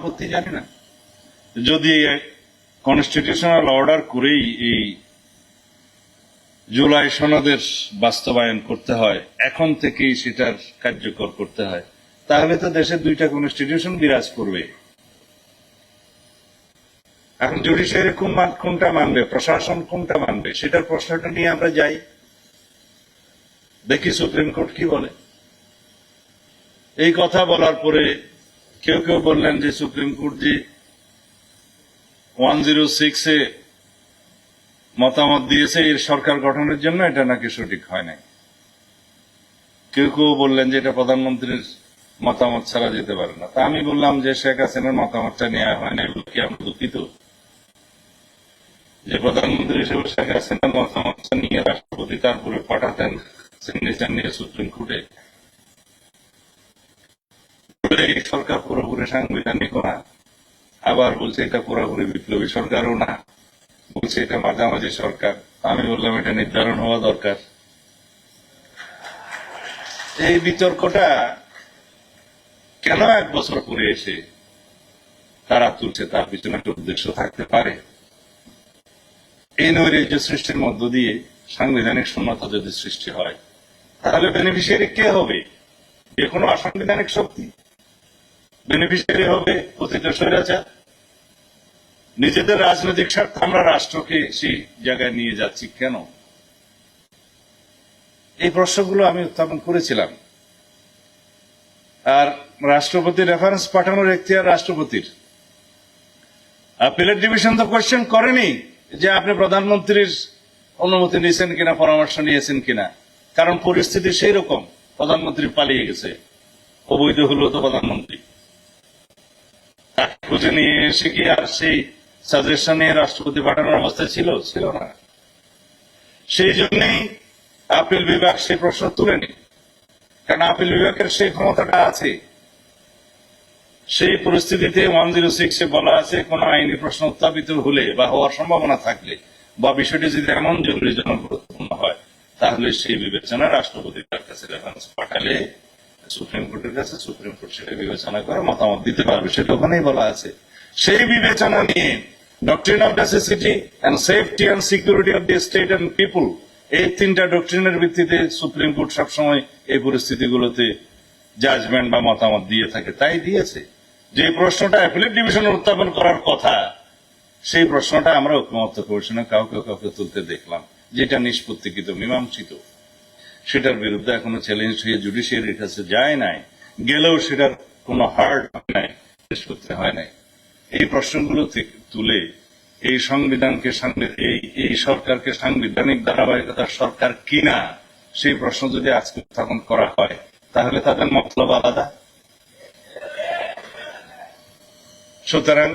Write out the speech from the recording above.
আপত্তি জানি না। যদি কনস্টিটিউশনাল অর্ডার করেই এই জুলাই সনদের বাস্তবায়ন করতে হয়, এখন থেকেই সেটার কার্যকর করতে হয়, তাহলে তো দেশে দুইটা কনস্টিটিউশন বিরাজ করবে। এখন জুডিশিয়ারি কোনটা মানবে, প্রশাসন কোনটা মানবে, সেটার প্রশ্নটা নিয়ে আমরা যাই, দেখি সুপ্রিম কোর্ট কি বলে। এই কথা বলার পরে কেউ কেউ বললেন যে সুপ্রিম কোর্ট যে 106-এ মতামত দিয়েছে এর সরকার গঠনের জন্য, এটা নাকি সঠিক হয় নাই। কেউ কেউ বললেন যে এটা প্রধানমন্ত্রীর মতামত ছাড়া যেতে পারে না। তা আমি বললাম যে শেখ হাসিনার মতামতটা নেওয়া হয় না, এগুলো কি আমরা দুঃখিত যে প্রধানমন্ত্রী হিসেবে শেখ হাসিনার মতামতটা নিয়ে রাষ্ট্রপতি তারপরে পাঠাতেন সিগনেচার নিয়ে সুপ্রিম কোর্টে। সরকার পুরোপুরি সাংবিধানিক না, আবার বলছে এটা পুরোপুরি বিপ্লবী সরকারও না, বলছে এটা মাঝামাঝি সরকার। আমি বললাম এটা নির্ধারণ হওয়া দরকার। এই বিতর্কটা কেন 1 বছর পরে এসে তারা তুলছে, তার পিছনে একটা উদ্দেশ্য থাকতে পারে। এই নৈরাজ্য সৃষ্টির মধ্য দিয়ে সাংবিধানিক শূন্যতা যদি সৃষ্টি হয়, তাহলে বেনিফিশিয়ারি কে হবে? যে কোনো অসাংবিধানিক শক্তি বেনিফিশিয়ারি হবে কথিত স্বৈরাচার। নিজেদের রাজনৈতিক স্বার্থে আমরা রাষ্ট্রকে সেই জায়গায় নিয়ে যাচ্ছি কেন? এই প্রশ্নগুলো আমি উত্থাপন করেছিলাম। আর রাষ্ট্রপতি রেফারেন্স পাঠানোর এখতিয়ার রাষ্ট্রপতির। আপিলের ডিভিশন তো কোয়েশ্চেন করেনি যে আপনি প্রধানমন্ত্রীর অনুমতি নিয়েছেন কিনা, পরামর্শ নিয়েছেন কিনা, কারণ পরিস্থিতি সেই রকম, প্রধানমন্ত্রী পালিয়ে গেছে, অবৈধ হলো তো প্রধানমন্ত্রী। খুঁজে নিয়ে এসে কি আর সেই সাজেশন নিয়ে রাষ্ট্রপতি পাঠানোর অবস্থায় ছিল না। সেই জন্যই আপিল বিভাগ সেই প্রশ্ন তুলেনি, কারণ আপিল বিভাগের সেই ক্ষমতাটা আছে। সেই পরিস্থিতিতে 106-এ বলা আছে কোন আইনি প্রশ্ন উত্থাপিত হলে বা হওয়ার সম্ভাবনা থাকলে বা বিষয়টি যদি এমন জরুরিজনক গুরুত্বপূর্ণ হয়, তাহলে সেই বিবেচনা রাষ্ট্রপতির কাছে রেফারেন্স পাঠালে সুপ্রিম কোর্টের কাছে, সুপ্রিম কোর্ট সেটা বিবেচনা করে মতামত দিতে পারবে, সেটা ওখানেই বলা আছে। সেই বিবেচনা নিয়ে doctrine of necessity and safety and security of the state and people, এই 3টা ডক্ট্রিনের ভিত্তিতে সুপ্রিম কোর্ট সবসময় এই পরিস্থিতিগুলোতে জাজমেন্ট বা মতামত দিয়ে থাকে, তাই দিয়েছে। যে প্রশ্নটা অ্যাপিলেট ডিভিশনে উত্থাপন করার কথা, সেই প্রশ্নটা আমরা ঐকমত্য কমিশনে কাউকে তুলতে দেখলাম, যেটা নিষ্পত্তিকৃত, মীমাংসিত। সেটার বিরুদ্ধে এখনো চ্যালেঞ্জ হয়ে জুডিশিয়ারির কাছে যায় নাই, গেলেও সেটার কোনো হার্ড নাই, শেষ করতে হয় নাই। এই প্রশ্নগুলো তুলে এই সংবিধানকে, এই সরকারকে সাংবিধানিক ধারাবাহিকতার সরকার কিনা, সেই প্রশ্ন যদি আজকে উত্থাপন করা হয়, তাহলে তাদের মতলব আলাদা। সুতরাং